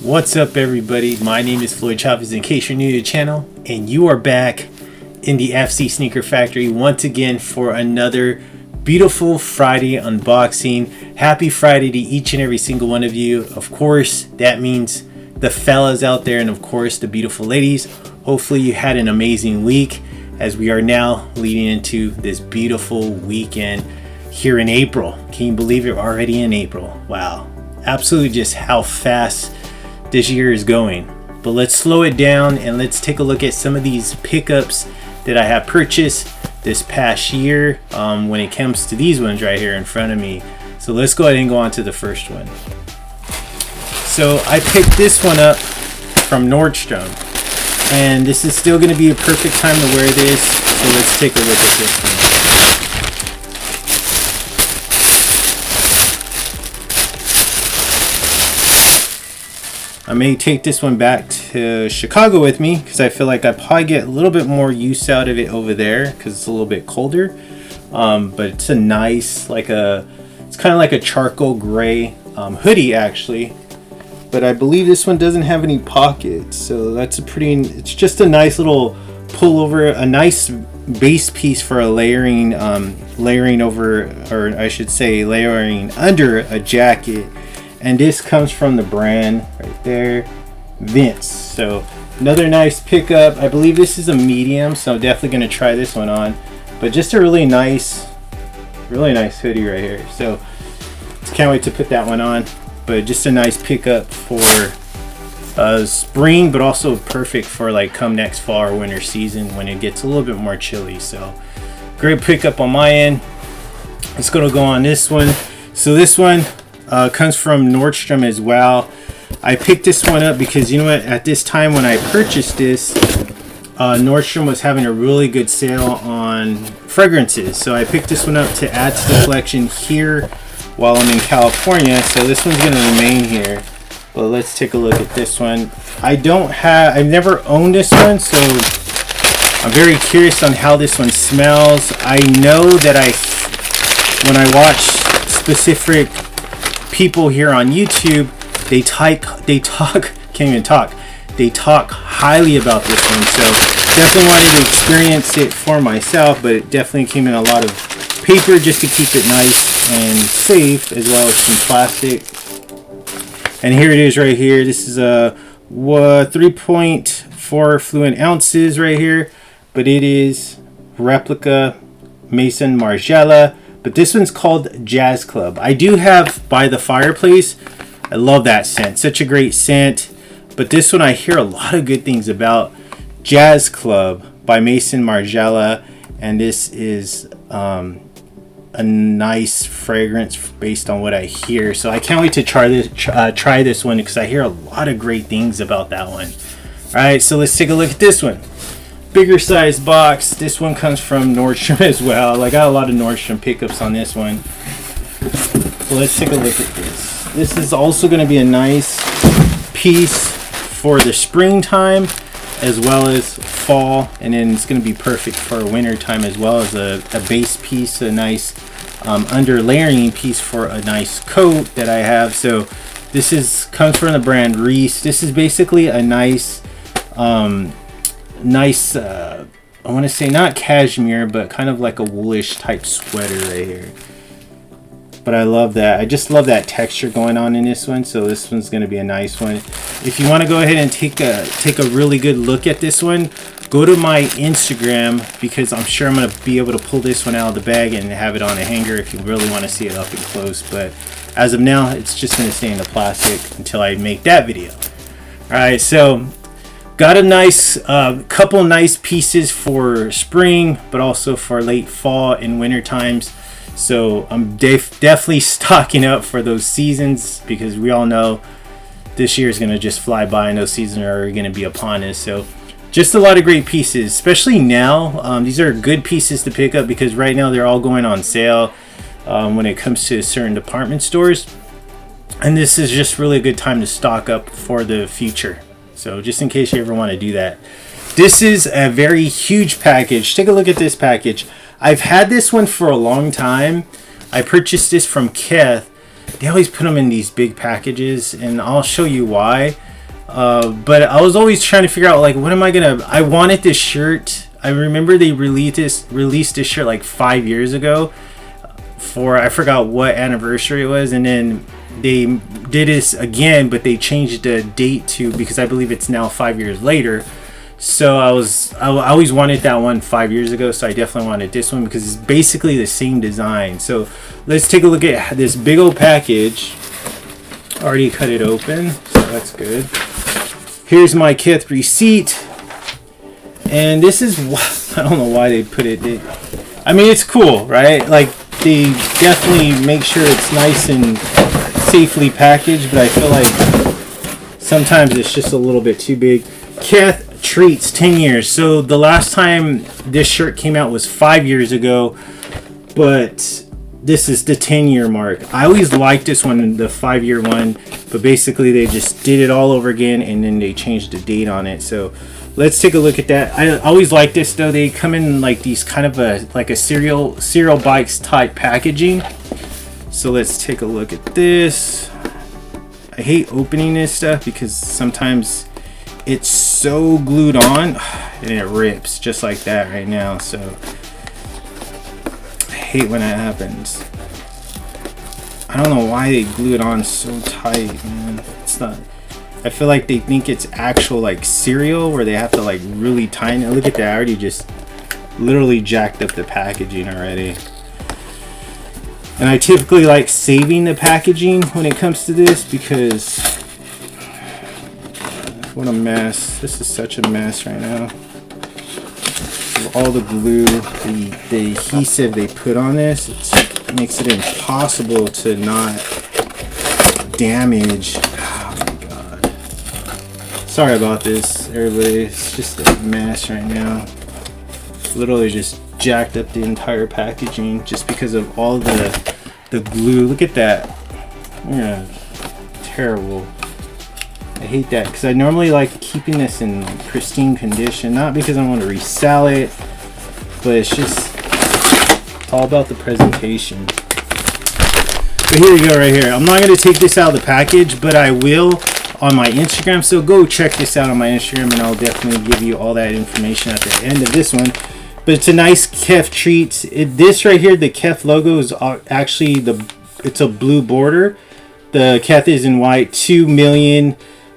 What's up, everybody? My name is Floyd Chavez, in case you're new to the channel, and you are back in the FC Sneaker Factory once again for another beautiful Friday unboxing. Happy Friday to each and every single one of you. Of course, that means the fellas out there, and of course the beautiful ladies. Hopefully you had an amazing week, as we are now leading into this beautiful weekend here in April. Can you believe it? We're already in April. Wow, absolutely just how fast this year is going. But let's slow it down and let's take a look at some of these pickups that I have purchased this past year when it comes to these ones right here in front of me. So let's go ahead and go on to the first one. So I picked this one up from Nordstrom, and this is still going to be a perfect time to wear this. So let's take a look at this one. I may take this one back to Chicago with me because I feel like I probably get a little bit more use out of it over there because it's a little bit colder. But it's a nice, it's kind of like a charcoal gray hoodie actually. But I believe this one doesn't have any pockets, so that's it's just a nice little pullover, a nice base piece for a layering over, or I should say layering under a jacket. And this comes from the brand right there, Vince. So another nice pickup. I believe this is a medium, so I'm definitely going to try this one on. But just a really nice hoodie right here. So can't wait to put that one on. But just a nice pickup for spring, but also perfect for like come next fall or winter season when it gets a little bit more chilly. So great pickup on my end. Let's go on this one. So this one comes from Nordstrom as well. I picked this one up because, you know what, at this time when I purchased this, Nordstrom was having a really good sale on fragrances. So I picked this one up to add to the collection here while I'm in California. So this one's going to remain here. But let's take a look at this one. I've never owned this one, so I'm very curious on how this one smells. I know that when I watch specific people here on YouTube, they talk highly about this one. So definitely wanted to experience it for myself, but it definitely came in a lot of paper just to keep it nice and safe, as well as some plastic. And here it is right here. This is a 3.4 fluid ounces right here, but it is replica Maison Margiela. But this one's called Jazz Club. I do have By the Fireplace. I love that scent. Such a great scent. But this one I hear a lot of good things about. Jazz Club by Maison Margiela. And this is a nice fragrance based on what I hear. So I can't wait to try this one because I hear a lot of great things about that one. Alright, so let's take a look at this one. Bigger size box. This one comes from Nordstrom as well. I got a lot of Nordstrom pickups on this one. So let's take a look at this. This is also going to be a nice piece for the springtime as well as fall, and then it's going to be perfect for winter time as well, as a base piece, a nice under layering piece for a nice coat that I have. So this comes from the brand Reiss. This is basically a nice I want to say not cashmere, but kind of like a woolish type sweater right here. But I love that. I just love that texture going on in this one. So this one's going to be a nice one. If you want to go ahead and take a really good look at this one, go to my Instagram, because I'm sure I'm going to be able to pull this one out of the bag and have it on a hanger if you really want to see it up and close. But as of now, it's just going to stay in the plastic until I make that video. Alright, so got a nice couple nice pieces for spring, but also for late fall and winter times. So I'm definitely stocking up for those seasons, because we all know this year is going to just fly by and those seasons are going to be upon us. So just a lot of great pieces, especially now. These are good pieces to pick up because right now they're all going on sale when it comes to certain department stores. And this is just really a good time to stock up for the future. So just in case you ever want to do that. This is a very huge package. Take a look at this package. I've had this one for a long time. I purchased this from Kith, they always put them in these big packages, and I'll show you why. But I was always trying to figure out, like, what am I gonna, I wanted this shirt. I remember they released this shirt like 5 years ago for, I forgot what anniversary it was, and then they did this again, but they changed the date to, because I believe it's now 5 years later. So I always wanted that one 5 years ago, so I definitely wanted this one because it's basically the same design. So let's take a look at this big old package. Already cut it open, so that's good. Here's my kith receipt, and this is, I don't know why they put it. I mean, it's cool, right? Like, they definitely make sure it's nice and safely packaged, but I feel like sometimes it's just a little bit too big. Kith treats 10 years. So the last time this shirt came out was 5 years ago, but this is the 10-year mark. I always liked this one, the 5-year one, but basically they just did it all over again, and then they changed the date on it. So let's take a look at that. I always like this though. They come in like these kind of a cereal bites type packaging. So let's take a look at this. I hate opening this stuff because sometimes it's so glued on and it rips just like that right now. So I hate when that happens. I don't know why they glue it on so tight, man. It's not, I feel like they think it's actual like cereal where they have to like really tighten it. Look at that, I already just literally jacked up the packaging already. And I typically like saving the packaging when it comes to this because what a mess. This is such a mess right now. All the glue, the adhesive they put on this, it makes it impossible to not damage. Oh my god. Sorry about this, everybody. It's just a mess right now. Literally just jacked up the entire packaging just because of all the glue. Look at that. Yeah, terrible. I hate that because I normally like keeping this in pristine condition, not because I want to resell it, but it's just all about the presentation. But here you go right here. I'm not going to take this out of the package, but I will on my Instagram, so go check this out on my Instagram and I'll definitely give you all that information at the end of this one. But it's a nice kith treat. This right here, the kith logo is actually it's a blue border. The kith is in white. 2 million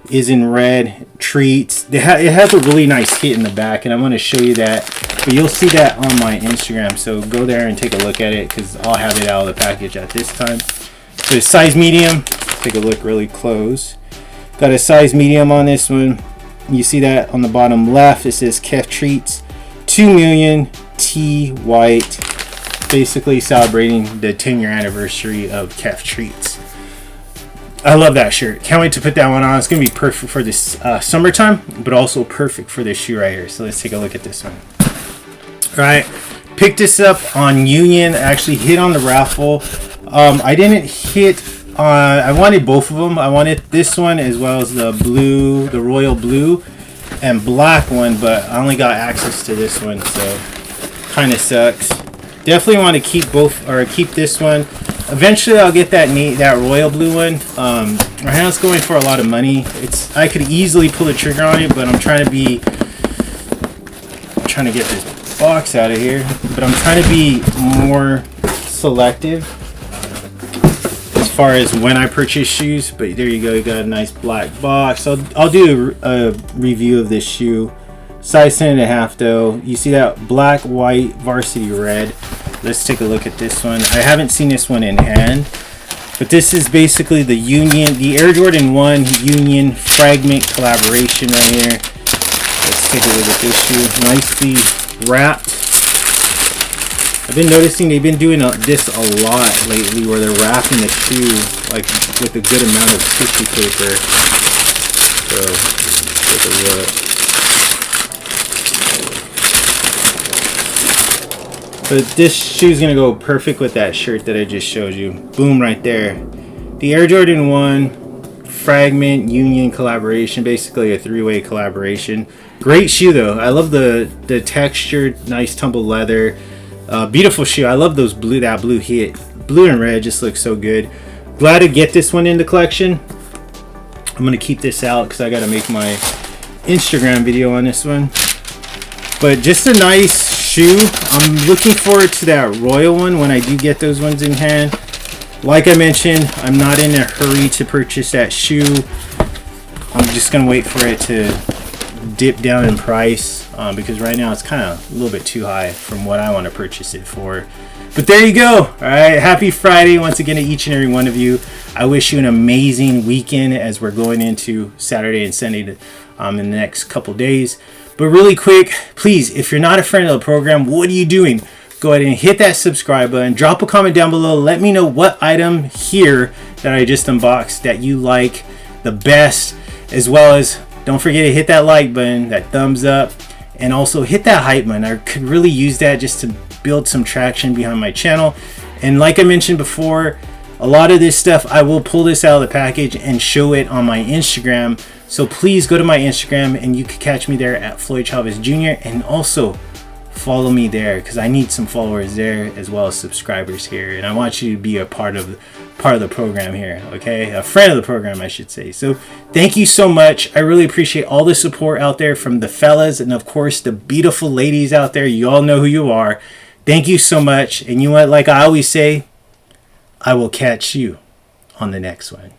is in red. Treats. It has a really nice kit in the back, and I'm going to show you that. But you'll see that on my Instagram, so go there and take a look at it because I'll have it out of the package at this time. So it's size medium. Take a look really close. Got a size medium on this one. You see that on the bottom left. It says kith treats. 2 million T white, basically celebrating the 10-year anniversary of kith treats. I love that shirt. Can't wait to put that one on. It's gonna be perfect for this summertime, but also perfect for this shoe right here. So let's take a look at this one. All right, picked this up on Union. I actually hit on the raffle. I didn't hit on, I wanted both of them. I wanted this one as well as the blue, the royal blue and black one, but I only got access to this one, so kind of sucks. Definitely want to keep both, or keep this one. Eventually I'll get that royal blue one. Right now it's going for a lot of money. I could easily pull the trigger on it, but I'm trying to get this box out of here, but I'm trying to be more selective as far as when I purchase shoes. But there you go, you got a nice black box. So I'll do a review of this shoe. Size 10.5 though. You see that black, white, varsity red. Let's take a look at this one. I haven't seen this one in hand, but this is basically the Air Jordan 1 Union Fragment collaboration right here. Let's take a look at this shoe. Nicely wrapped. I've been noticing they've been doing this a lot lately, where they're wrapping the shoe like with a good amount of tissue paper. So take a look. But this shoe's gonna go perfect with that shirt that I just showed you. Boom, right there. The Air Jordan 1 Fragment Union collaboration, basically a three-way collaboration. Great shoe though. I love the texture, nice tumble leather. Beautiful shoe. I love those that blue hit. Blue and red just looks so good. Glad to get this one in the collection. I'm gonna keep this out because I gotta make my Instagram video on this one. But just a nice shoe. I'm looking forward to that royal one when I do get those ones in hand. Like I mentioned, I'm not in a hurry to purchase that shoe. I'm just gonna wait for it to dip down in price because right now it's kind of a little bit too high from what I want to purchase it for. But there you go. All right, happy Friday once again to each and every one of you. I wish you an amazing weekend as we're going into Saturday and Sunday in the next couple days. But really quick, please, if you're not a friend of the program, what are you doing? Go ahead and hit that subscribe button. Drop a comment down below. Let me know what item here that I just unboxed that you like the best, as well as don't forget to hit that like button, that thumbs up, and also hit that hype button. I could really use that just to build some traction behind my channel. And like I mentioned before, a lot of this stuff I will pull this out of the package and show it on my Instagram. So please go to my Instagram and you can catch me there at Floyd Chavez Jr. and also follow me there because I need some followers there as well as subscribers here, and I want you to be a part of the program here, okay? A friend of the program, I should say. So thank you so much. I really appreciate all the support out there from the fellas and of course the beautiful ladies out there. You all know who you are. Thank you so much. And you know what, like I always say, I will catch you on the next one.